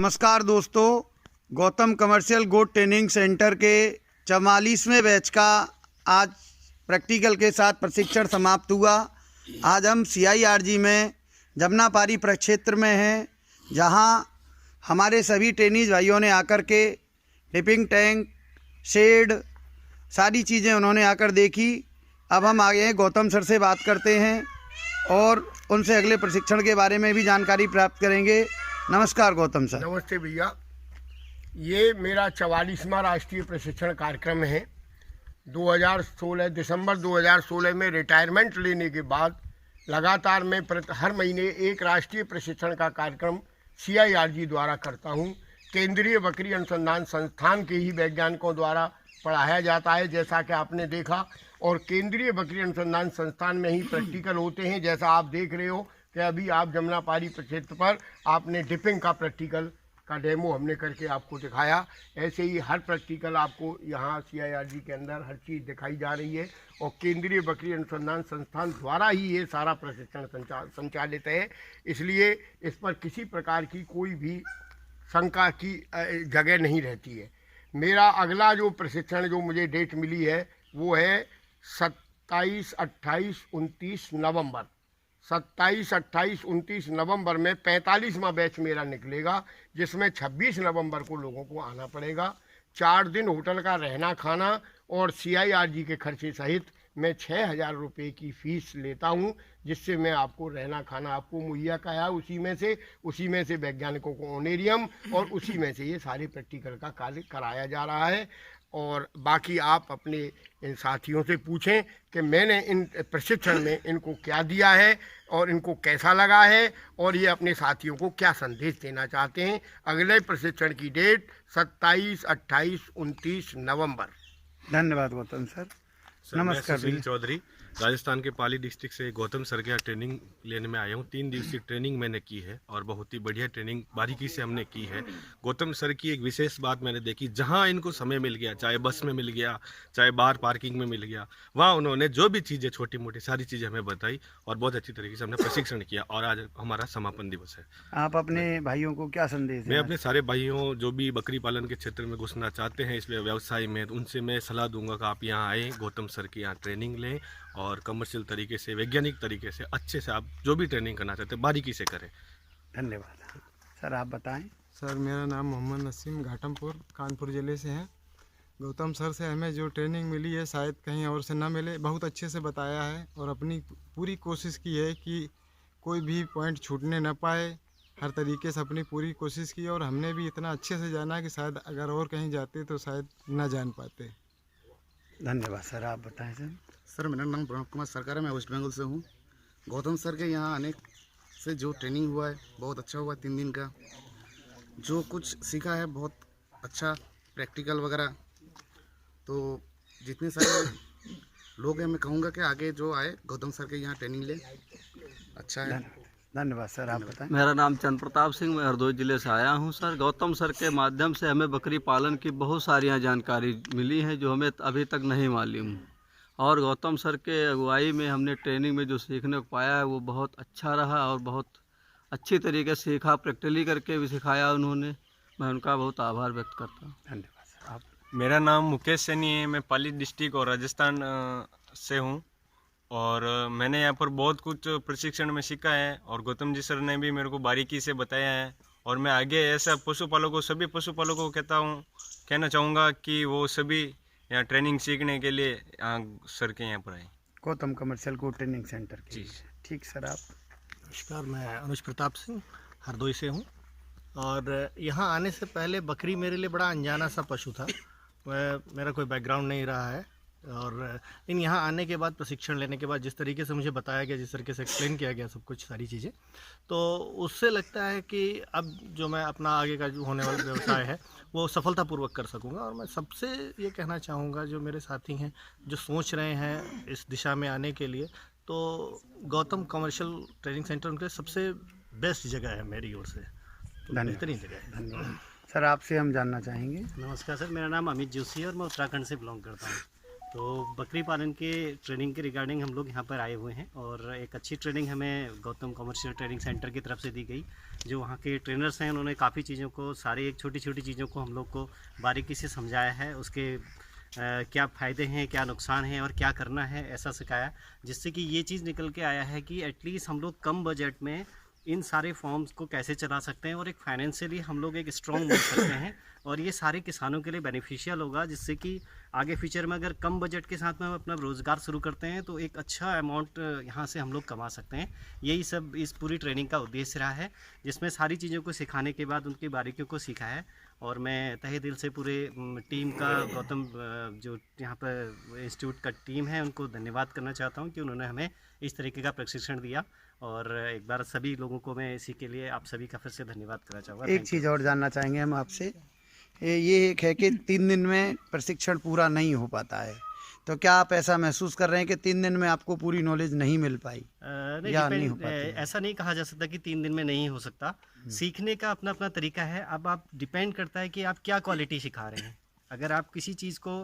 नमस्कार दोस्तों, गौतम कमर्शियल गोट training centre के 44वें बैच का आज प्रैक्टिकल के साथ प्रशिक्षण समाप्त हुआ। आज हम CIRG में जमनापारी प्रक्षेत्र में हैं, जहां हमारे सभी ट्रेनीज भाइयों ने आकर के डिपिंग टैंक, शेड, सारी चीज़ें उन्होंने आकर देखी। अब हम आगे हैं, गौतम सर से बात करते हैं और उनसे अगले प्रशिक्षण के बारे में भी जानकारी प्राप्त करेंगे। नमस्कार गौतम सर। नमस्ते भैया। ये मेरा 44वां राष्ट्रीय प्रशिक्षण कार्यक्रम है। 2016 दिसंबर 2016 में रिटायरमेंट लेने के बाद लगातार मैं हर महीने एक राष्ट्रीय प्रशिक्षण का कार्यक्रम CIRG द्वारा करता हूँ। केंद्रीय बकरी अनुसंधान संस्थान के ही वैज्ञानिकों द्वारा पढ़ाया जाता है, जैसा कि आपने देखा, और केंद्रीय बकरी अनुसंधान संस्थान में ही प्रैक्टिकल होते हैं। जैसा आप देख रहे हो कि अभी आप जमनापारी प्रक्षेत्र पर आपने डिपिंग का प्रैक्टिकल का डेमो हमने करके आपको दिखाया। ऐसे ही हर प्रैक्टिकल आपको यहाँ CIRG के अंदर हर चीज़ दिखाई जा रही है और केंद्रीय बकरी अनुसंधान संस्थान द्वारा ही ये सारा प्रशिक्षण संचालित है। इसलिए इस पर किसी प्रकार की कोई भी शंका की जगह नहीं रहती है। मेरा अगला जो प्रशिक्षण जो मुझे डेट मिली है वो है 27, 28, 29 नवंबर। 27, 28, 29 नवंबर में 45वां बैच मेरा निकलेगा, जिसमें 26 नवंबर को लोगों को आना पड़ेगा। 4 दिन होटल का रहना खाना और CIRG के खर्चे सहित मैं 6,000 रुपये की फ़ीस लेता हूं, जिससे मैं आपको रहना खाना आपको मुहैया कराया, उसी में से वैज्ञानिकों को ऑनरेरियम और उसी में से ये सारे प्रैक्टिकल का कार्य कराया जा रहा है। और बाकी आप अपने इन साथियों से पूछें कि मैंने इन प्रशिक्षण में इनको क्या दिया है और इनको कैसा लगा है और ये अपने साथियों को क्या संदेश देना चाहते हैं। अगले प्रशिक्षण की डेट 27, 28, 29 नवंबर। धन्यवाद गौतम सर। नमस्कार। सुशील चौधरी राजस्थान के पाली डिस्ट्रिक्ट से गौतम सर के यहाँ ट्रेनिंग लेने में आया हूँ। 3 दिवसीय ट्रेनिंग मैंने की है और बहुत ही बढ़िया ट्रेनिंग बारीकी से हमने की है। गौतम सर की एक विशेष बात मैंने देखी, जहाँ इनको समय मिल गया, चाहे बस में मिल गया, चाहे बाहर पार्किंग में मिल गया, वहाँ उन्होंने जो भी चीज़ें छोटी मोटी सारी चीज़ें हमें बताई और बहुत अच्छी तरीके से हमने प्रशिक्षण किया। और आज हमारा समापन दिवस है। आप अपने भाइयों को क्या संदेश मैं अपने सारे भाइयों जो भी बकरी पालन के क्षेत्र में घुसना चाहते हैं, इस व्यवसाय में, उनसे मैं सलाह दूंगा कि आप यहाँ आएँ, गौतम सर के यहाँ ट्रेनिंग लें और कमर्शियल तरीके से, वैज्ञानिक तरीके से, अच्छे से आप जो भी ट्रेनिंग करना चाहते हैं बारीकी से करें। धन्यवाद सर। आप बताएं। सर, मेरा नाम मोहम्मद नसीम घाटमपुर कानपुर ज़िले से है। गौतम सर से हमें जो ट्रेनिंग मिली है शायद कहीं और से ना मिले। बहुत अच्छे से बताया है और अपनी पूरी कोशिश की है कि कोई भी पॉइंट छूटने ना पाए। हर तरीके से अपनी पूरी कोशिश की और हमने भी इतना अच्छे से जाना कि शायद अगर और कहीं जाते तो शायद ना जान पाते। धन्यवाद सर। आप बताएं सर। सर, मेरा नाम प्रणव कुमार सरकार है, मैं वेस्ट बंगाल से हूँ। गौतम सर के यहाँ आने से जो ट्रेनिंग हुआ है बहुत अच्छा हुआ। 3 दिन का जो कुछ सीखा है बहुत अच्छा, प्रैक्टिकल वगैरह। तो जितने सारे लोग हैं मैं कहूँगा कि आगे जो आए गौतम सर के यहाँ ट्रेनिंग ले, अच्छा है। धन्यवाद सर। आप बताएं। मेरा नाम चंद्र प्रताप सिंह, मैं हरदोई ज़िले से आया हूं। सर, गौतम सर के माध्यम से हमें बकरी पालन की बहुत सारी जानकारी मिली है जो हमें अभी तक नहीं मालूम। और गौतम सर के अगुवाई में हमने ट्रेनिंग में जो सीखने को पाया है वो बहुत अच्छा रहा और बहुत अच्छी तरीके से सीखा, प्रैक्टिकली करके भी सिखाया उन्होंने। मैं उनका बहुत आभार व्यक्त करता हूँ। धन्यवाद सर। आप। मेरा नाम मुकेश सैनी है, मैं पाली डिस्ट्रिक्ट और राजस्थान से हूँ और मैंने यहाँ पर बहुत कुछ प्रशिक्षण में सीखा है और गौतम जी सर ने भी मेरे को बारीकी से बताया है। और मैं आगे ऐसा पशुपालकों, सभी पशुपालकों को कहना चाहूँगा कि वो सभी यहाँ ट्रेनिंग सीखने के लिए सर के यहाँ पर आए। गौतम कमर्शियल गोट ट्रेनिंग सेंटर के। जी। ठीक सर। आप। नमस्कार, मैं अनुज प्रताप सिंह हरदोई से हूँ और यहाँ आने से पहले बकरी मेरे लिए बड़ा अनजाना सा पशु था। मेरा कोई बैकग्राउंड नहीं रहा है और लेकिन यहाँ आने के बाद, प्रशिक्षण लेने के बाद जिस तरीके से मुझे बताया गया, जिस तरीके से एक्सप्लेन किया गया सब कुछ, सारी चीज़ें, तो उससे लगता है कि अब जो मैं अपना आगे का जो होने वाला व्यवसाय है वो सफलतापूर्वक कर सकूँगा। और मैं सबसे ये कहना चाहूँगा, जो मेरे साथी हैं जो सोच रहे हैं इस दिशा में आने के लिए, तो गौतम कमर्शियल ट्रेनिंग सेंटर उनके सबसे बेस्ट जगह है मेरी ओर से। तो बेहतरीन जगह है। धन्यवाद सर। आपसे हम जानना चाहेंगे। नमस्कार सर, मेरा नाम अमित जोशी है और मैं उत्तराखंड से बिलोंग करता हूँ। तो बकरी पालन के ट्रेनिंग के रिगार्डिंग हम लोग यहाँ पर आए हुए हैं और एक अच्छी ट्रेनिंग हमें गौतम कमर्शियल ट्रेनिंग सेंटर की तरफ से दी गई। जो वहाँ के ट्रेनर्स हैं उन्होंने काफ़ी चीज़ों को, सारी एक छोटी छोटी चीज़ों को हम लोग को बारीकी से समझाया है, उसके क्या फ़ायदे हैं, क्या नुकसान हैं और क्या करना है, ऐसा सिखाया, जिससे कि ये चीज़ निकल के आया है कि एटलीस्ट हम लोग कम बजट में इन सारे फॉर्म्स को कैसे चला सकते हैं और एक फाइनेंशियली हम लोग एक स्ट्रॉन्ग बन सकते हैं और ये सारे किसानों के लिए बेनिफिशियल होगा, जिससे कि आगे फ्यूचर में अगर कम बजट के साथ में हम अपना रोज़गार शुरू करते हैं तो एक अच्छा अमाउंट यहाँ से हम लोग कमा सकते हैं। यही सब इस पूरी ट्रेनिंग का उद्देश्य रहा है, जिसमें सारी चीज़ों को सिखाने के बाद उनकी बारीकियों को सीखा है। और मैं तहे दिल से पूरे टीम का, गौतम जो यहाँ पर इंस्टीट्यूट का टीम है, उनको धन्यवाद करना चाहता हूँ कि उन्होंने हमें इस तरीके का प्रशिक्षण दिया। और एक बार सभी लोगों को मैं इसी के लिए आप सभी का फिर से धन्यवाद करना चाहूँगा। एक चीज़ और जानना चाहेंगे हम आपसे, ये एक है कि 3 दिन में प्रशिक्षण पूरा नहीं हो पाता है, तो क्या आप ऐसा महसूस कर रहे हैं कि 3 दिन में आपको पूरी नॉलेज नहीं मिल पाई? नहीं हो पाती? ऐसा नहीं कहा जा सकता कि 3 दिन में नहीं हो सकता। सीखने का अपना अपना तरीका है। अब आप डिपेंड करता है कि आप क्या क्वालिटी सिखा रहे हैं। अगर आप किसी चीज़ को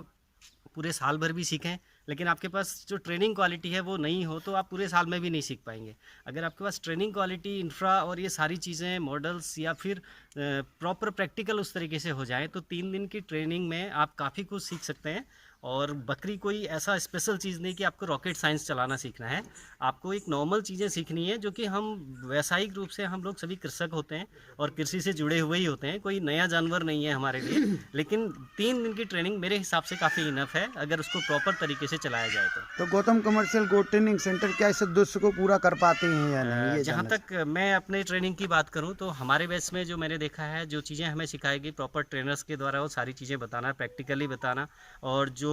पूरे साल भर भी सीखें लेकिन आपके पास जो ट्रेनिंग क्वालिटी है वो नहीं हो तो आप पूरे साल में भी नहीं सीख पाएंगे। अगर आपके पास ट्रेनिंग क्वालिटी, इंफ्रा और ये सारी चीज़ें, मॉडल्स या फिर प्रॉपर प्रैक्टिकल उस तरीके से हो जाए तो 3 दिन की ट्रेनिंग में आप काफ़ी कुछ सीख सकते हैं। और बकरी कोई ऐसा स्पेशल चीज़ नहीं कि आपको रॉकेट साइंस चलाना सीखना है। आपको एक नॉर्मल चीज़ें सीखनी है, जो कि हम व्यावसायिक रूप से हम लोग सभी कृषक होते हैं और कृषि से जुड़े हुए ही होते हैं, कोई नया जानवर नहीं है हमारे लिए। लेकिन 3 दिन की ट्रेनिंग मेरे हिसाब से काफ़ी इनफ है अगर उसको प्रॉपर तरीके से चलाया जाए तो गौतम कमर्शियल गोट ट्रेनिंग सेंटर क्या इस उद्देश्य को पूरा कर पाते हैं या नहीं, ये जहाँ तक मैं अपने ट्रेनिंग की बात करूँ तो हमारे बैच में जो मैंने देखा है, जो चीज़ें हमें सिखाई गई प्रॉपर ट्रेनर्स के द्वारा, वो सारी चीज़ें बताना, प्रैक्टिकली बताना, और जो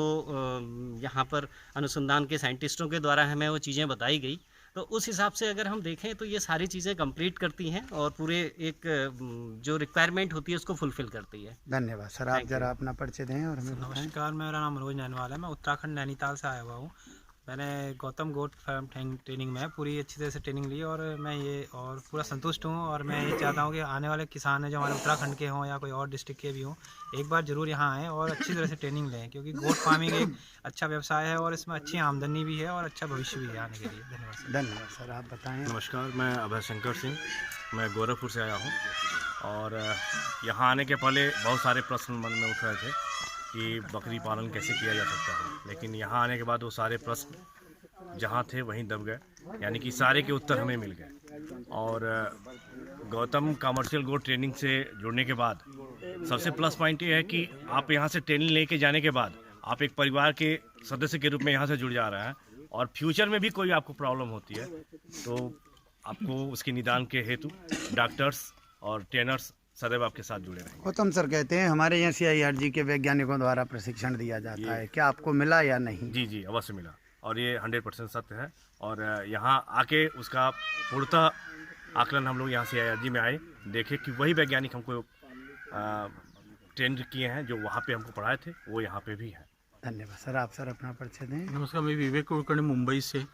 यहाँ पर अनुसंधान के साइंटिस्टों के द्वारा हमें वो चीज़ें बताई गई, तो उस हिसाब से अगर हम देखें तो ये सारी चीज़ें कंप्लीट करती हैं और पूरे एक जो रिक्वायरमेंट होती है उसको फुलफिल करती है। धन्यवाद सर। आप जरा अपना परिचय दें और हमें बताएं। नमस्कार, मेरा नाम मनोज नैनवाल है। मैं उत्तराखंड नैनीताल से आया हुआ हूँ। मैंने गौतम गोट फार्म ट्रेनिंग में पूरी अच्छी तरह से ट्रेनिंग ली और मैं ये और पूरा संतुष्ट हूँ। और मैं ये चाहता हूँ कि आने वाले किसान हैं जो हमारे उत्तराखंड के हों या कोई और डिस्ट्रिक्ट के भी हों, एक बार ज़रूर यहाँ आएँ और अच्छी तरह से ट्रेनिंग लें, क्योंकि गोट फार्मिंग एक अच्छा व्यवसाय है और इसमें अच्छी आमदनी भी है और अच्छा भविष्य भी है आने के लिए। धन्यवाद सर। आप बताएँ। नमस्कार, मैं अभय शंकर सिंह, मैं गोरखपुर से आया हूँ। और यहाँ आने के पहले बहुत सारे प्रश्न मन में उठ रहे थे कि बकरी पालन कैसे किया जा सकता है, लेकिन यहाँ आने के बाद वो सारे प्रश्न जहाँ थे वहीं दब गए, यानी कि सारे के उत्तर हमें मिल गए। और गौतम कमर्शियल गोट ट्रेनिंग से जुड़ने के बाद सबसे प्लस पॉइंट ये है कि आप यहाँ से ट्रेनिंग लेके जाने के बाद आप एक परिवार के सदस्य के रूप में यहाँ से जुड़ जा रहे हैं, और फ्यूचर में भी कोई आपको प्रॉब्लम होती है तो आपको उसके निदान के हेतु डॉक्टर्स और ट्रेनर्स सदैव आपके साथ जुड़े रहेंगे। गौतम सर कहते हैं हमारे यहाँ CIRG के वैज्ञानिकों द्वारा प्रशिक्षण दिया जाता है, क्या आपको मिला या नहीं? जी जी, अवश्य मिला, और ये 100% सत्य है। और यहाँ आके उसका पूर्णतः आकलन हम लोग यहाँ CIRG में आए, देखे कि वही वैज्ञानिक हमको ट्रेंड किए हैं जो वहाँ पे हमको पढ़ाए थे, वो यहाँ पे भी हैं। धन्यवाद सर। आप सर अपना परिचय दें। नमस्कार, मैं विवेक कुलकर्णी मुंबई से।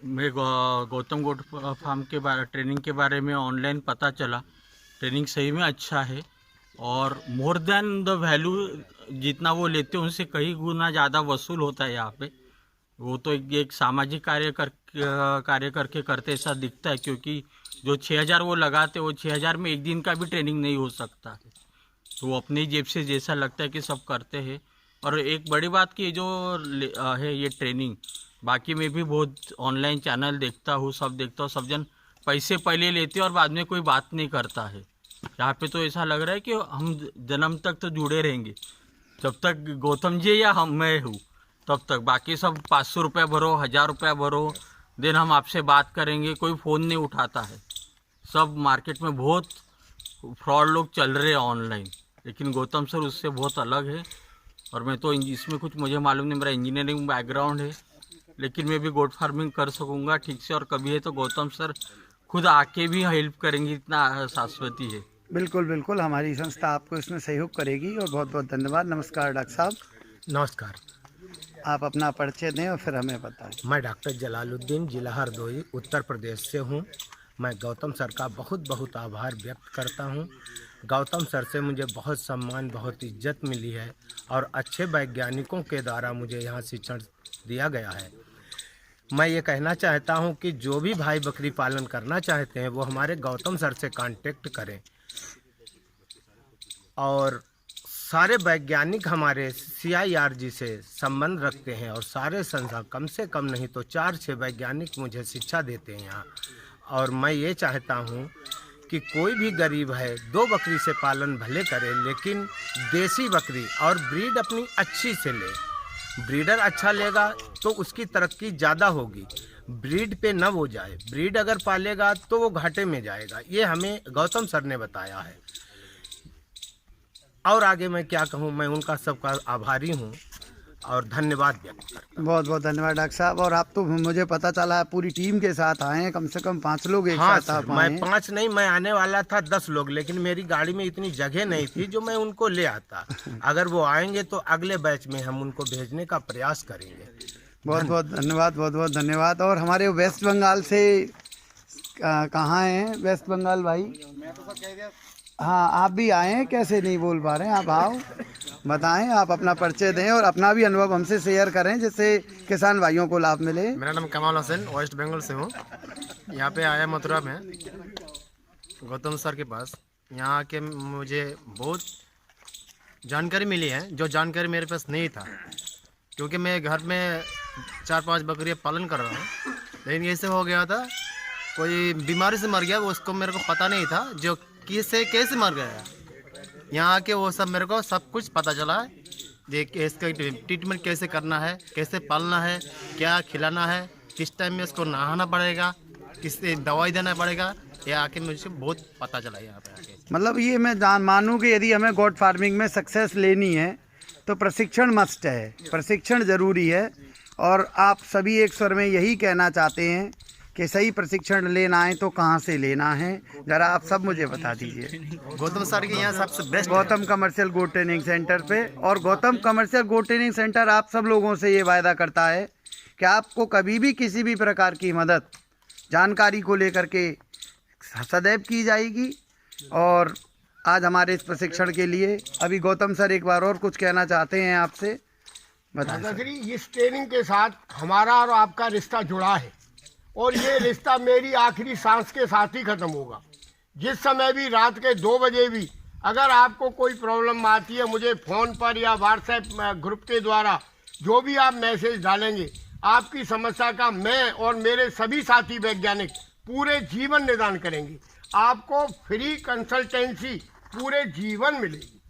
मैं गौतम गोट फार्म के बारे ट्रेनिंग के बारे में ऑनलाइन पता चला। ट्रेनिंग सही में अच्छा है और मोर देन द वैल्यू जितना वो लेते हैं उनसे कई गुना ज़्यादा वसूल होता है यहाँ पे। वो तो एक सामाजिक कार्य करके करते ऐसा दिखता है, क्योंकि जो 6000 वो लगाते वो 6000 में एक दिन का भी ट्रेनिंग नहीं हो सकता है। तो वो अपनी जेब से जैसा लगता है कि सब करते हैं। और एक बड़ी बात कि जो है ये ट्रेनिंग, बाकी मैं भी बहुत ऑनलाइन चैनल देखता हूँ, सब देखता हूँ, सब जन पैसे पहले लेते और बाद में कोई बात नहीं करता है। यहाँ पे तो ऐसा लग रहा है कि हम जन्म तक तो जुड़े रहेंगे, जब तक गौतम जी या मैं हूँ तब तक। बाकी सब 500 रुपये भरो, 1000 रुपये भरो, देन हम आपसे बात करेंगे। कोई फ़ोन नहीं उठाता है। सब मार्केट में बहुत फ्रॉड लोग चल रहे हैं ऑनलाइन, लेकिन गौतम सर उससे बहुत अलग है। और मैं तो इसमें कुछ मुझे मालूम नहीं, मेरा इंजीनियरिंग बैकग्राउंड है, लेकिन मैं भी गोट फार्मिंग कर सकूँगा ठीक से। और कभी है तो गौतम सर खुद आके भी हेल्प करेंगे, इतना शाश्वती है। बिल्कुल बिल्कुल, हमारी संस्था आपको इसमें सहयोग करेगी। और बहुत बहुत धन्यवाद। नमस्कार डॉक्टर साहब। नमस्कार, आप अपना परिचय दें और फिर हमें बताएं। मैं डॉक्टर जलालुद्दीन, जिला हरदोई, उत्तर प्रदेश से हूँ। मैं गौतम सर का बहुत बहुत आभार व्यक्त करता हूँ। गौतम सर से मुझे बहुत सम्मान, बहुत इज्जत मिली है और अच्छे वैज्ञानिकों के द्वारा मुझे यहाँ शिक्षण दिया गया है। मैं ये कहना चाहता हूँ कि जो भी भाई बकरी पालन करना चाहते हैं वो हमारे गौतम सर से कांटेक्ट करें। और सारे वैज्ञानिक हमारे CIRG से संबंध रखते हैं और सारे संस्थान कम से कम नहीं तो 4-6 वैज्ञानिक मुझे शिक्षा देते हैं यहाँ। और मैं ये चाहता हूँ कि कोई भी गरीब है 2 बकरी से पालन भले करे, लेकिन देसी बकरी और ब्रीड अपनी अच्छी से ले। ब्रीडर अच्छा लेगा तो उसकी तरक्की ज़्यादा होगी, ब्रीड पे न वो जाए। ब्रीड अगर पालेगा तो वो घाटे में जाएगा, ये हमें गौतम सर ने बताया है। और आगे मैं क्या कहूँ, मैं उनका सबका आभारी हूँ और धन्यवाद व्यक्त करता हूँ। बहुत बहुत धन्यवाद डॉक्टर साहब। और आप तो मुझे पता चला पूरी टीम के साथ आए हैं, कम से कम 5 लोग एक हाँ साथ आ सर, पाए मैं 5 नहीं, मैं आने वाला था 10 लोग, लेकिन मेरी गाड़ी में इतनी जगह नहीं थी जो मैं उनको ले आता। अगर वो आएंगे तो अगले बैच में हम उनको भेजने का प्रयास करेंगे। बहुत बहुत धन्यवाद, बहुत बहुत धन्यवाद। और हमारे वेस्ट बंगाल से कहाँ हैं वेस्ट बंगाल भाई? हाँ, आप भी आए हैं, कैसे नहीं बोल पा रहे हैं? आप आओ, बताएं, आप अपना परिचय दें और अपना भी अनुभव हमसे शेयर करें जिससे किसान भाइयों को लाभ मिले। मेरा नाम कमाल हुसैन, वेस्ट बंगाल से हूँ। यहाँ पे आया मथुरा में गौतम सर के पास। यहाँ के मुझे बहुत जानकारी मिली है जो जानकारी मेरे पास नहीं था, क्योंकि मैं घर में 4-5 बकरियाँ पालन कर रहा हूँ। लेकिन ऐसे हो गया था, कोई बीमारी से मर गया, वो उसको मेरे को पता नहीं था जो कैसे मर गया। यहाँ आके वो सब मेरे को सब कुछ पता चला है। देख इसका ट्रीटमेंट कैसे करना है, कैसे पालना है, क्या खिलाना है, किस टाइम में उसको नहाना पड़ेगा, किस दवाई देना पड़ेगा, ये आके मुझे बहुत पता चला यहाँ पे आके। मतलब ये मैं मानूँ कि यदि हमें गोट फार्मिंग में सक्सेस लेनी है तो प्रशिक्षण मस्ट है, प्रशिक्षण ज़रूरी है। और आप सभी एक स्वर में यही कहना चाहते हैं कि सही प्रशिक्षण लेना है तो कहाँ से लेना है, ज़रा आप सब मुझे बता दीजिए। गौतम सर के यहाँ सबसे बेस्ट गौतम कमर्शियल गोट ट्रेनिंग सेंटर पे। और गौतम कमर्शियल गोट ट्रेनिंग सेंटर आप सब लोगों से ये वायदा करता है कि आपको कभी भी किसी भी प्रकार की मदद जानकारी को लेकर के सदैव की जाएगी। और आज हमारे इस प्रशिक्षण के लिए अभी गौतम सर एक बार और कुछ कहना चाहते हैं आपसे, बताइए। इस ट्रेनिंग के साथ हमारा और आपका रिश्ता जुड़ा है और ये रिश्ता मेरी आखिरी सांस के साथ ही ख़त्म होगा। जिस समय भी रात के 2 बजे भी अगर आपको कोई प्रॉब्लम आती है, मुझे फ़ोन पर या व्हाट्सएप ग्रुप के द्वारा जो भी आप मैसेज डालेंगे, आपकी समस्या का मैं और मेरे सभी साथी वैज्ञानिक पूरे जीवन निदान करेंगे। आपको फ्री कंसल्टेंसी पूरे जीवन मिलेगी।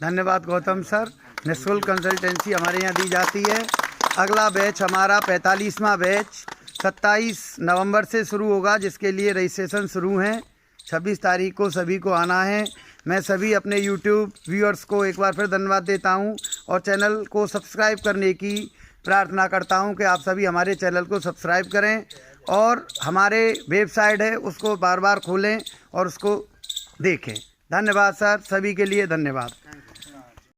धन्यवाद गौतम सर। निःशुल्क कंसल्टेंसी हमारे यहाँ दी जाती है। अगला बैच हमारा 45वां बैच 27 नवंबर से शुरू होगा, जिसके लिए रजिस्ट्रेशन शुरू हैं। 26 तारीख को सभी को आना है। मैं सभी अपने YouTube व्यूअर्स को एक बार फिर धन्यवाद देता हूं और चैनल को सब्सक्राइब करने की प्रार्थना करता हूं कि आप सभी हमारे चैनल को सब्सक्राइब करें और हमारे वेबसाइट है उसको बार बार खोलें और उसको देखें। धन्यवाद सर, सभी के लिए धन्यवाद।